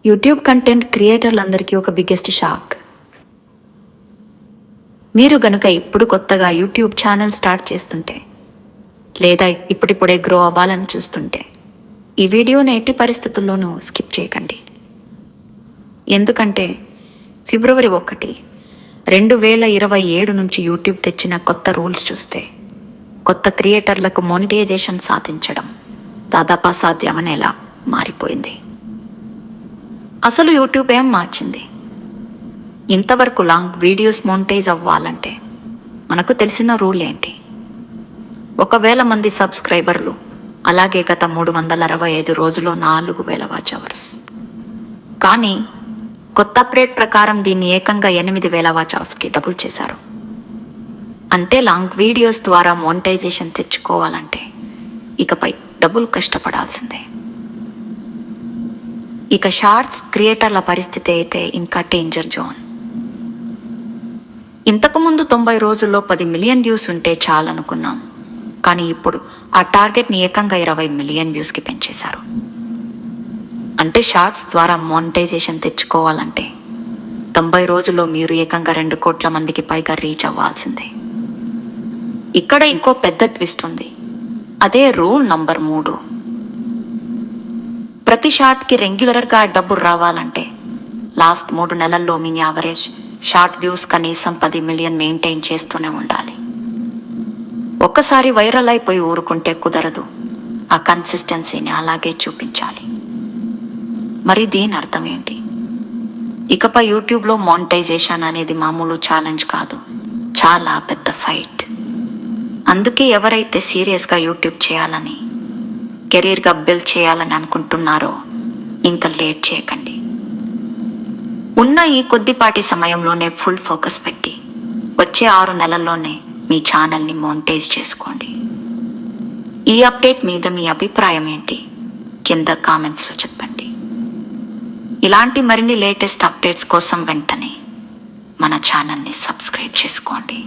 YouTube content క్రియేటర్లందరికీ ఒక biggest shock. మీరు గనుక ఇప్పుడు కొత్తగా యూట్యూబ్ ఛానల్ స్టార్ట్ చేస్తుంటే, లేదా ఇప్పుడిప్పుడే గ్రో అవ్వాలని చూస్తుంటే, ఈ వీడియోని ఎట్టి పరిస్థితుల్లోనూ స్కిప్ చేయకండి. ఎందుకంటే ఫిబ్రవరి 1, 2027 నుంచి యూట్యూబ్ తెచ్చిన కొత్త రూల్స్ చూస్తే, కొత్త క్రియేటర్లకు మోనిటైజేషన్ సాధించడం దాదాపు అసాధ్యమనేలా మారిపోయింది. అసలు యూట్యూబ్ ఏం మార్చింది? ఇంతవరకు లాంగ్ వీడియోస్ మోనిటైజ్ అవ్వాలంటే మనకు తెలిసిన రూల్ ఏంటి? 1,000 మంది సబ్స్క్రైబర్లు, అలాగే గత 365 రోజుల్లో 4,000 వాచ్ అవర్స్. కానీ కొత్త అప్డేట్ ప్రకారం దీన్ని ఏకంగా 8,000 వాచ్ అవర్స్కి డబుల్ చేశారు. అంటే లాంగ్ వీడియోస్ ద్వారా మోనిటైజేషన్ తెచ్చుకోవాలంటే ఇకపై డబుల్ కష్టపడాల్సిందే. ఇక షార్ట్స్ క్రియేటర్ల పరిస్థితి అయితే ఇంకా డేంజర్ జోన్. ఇంతకుముందు 90 రోజుల్లో 10 మిలియన్ వ్యూస్ ఉంటే చాలనుకున్నాం. కానీ ఇప్పుడు ఆ టార్గెట్ని ఏకంగా 20 మిలియన్ వ్యూస్కి పెంచేశారు. అంటే షార్ట్స్ ద్వారా మోనిటైజేషన్ తెచ్చుకోవాలంటే 90 రోజుల్లో మీరు ఏకంగా 2 కోట్ల మందికి పైగా రీచ్ అవ్వాల్సిందే. ఇక్కడ ఇంకో పెద్ద ట్విస్ట్ ఉంది. అదే రూల్ నంబర్ 3. ప్రతి షార్ట్కి రెగ్యులర్గా డబ్బు రావాలంటే లాస్ట్ 3 నెలల్లో మీ యావరేజ్ షార్ట్ వ్యూస్ కనీసం 10 మిలియన్ మెయింటైన్ చేస్తూనే ఉండాలి. ఒక్కసారి వైరల్ అయిపోయి ఊరుకుంటే కుదరదు. ఆ కన్సిస్టెన్సీని అలాగే చూపించాలి. మరి దీని అర్థం ఏంటి? ఇకపై యూట్యూబ్లో మోనిటైజేషన్ అనేది మామూలు ఛాలెంజ్ కాదు, చాలా పెద్ద ఫైట్. అందుకే ఎవరైతే సీరియస్గా యూట్యూబ్ చేయాలని, కెరీర్గా బిల్డ్ చేయాలని అనుకుంటున్నారో ఇంకా లేట్ చేయకండి. ఉన్న ఈ కొద్దిపాటి సమయంలోనే ఫుల్ ఫోకస్ పెట్టి వచ్చే 6 నెలల్లోనే మీ ఛానల్ని మోనిటైజ్ చేసుకోండి. ఈ అప్డేట్ మీద మీ అభిప్రాయం ఏంటి? కింద కామెంట్స్లో చెప్పండి. ఇలాంటి మరిన్ని లేటెస్ట్ అప్డేట్స్ కోసం వెంటనే మన ఛానల్ని సబ్స్క్రైబ్ చేసుకోండి.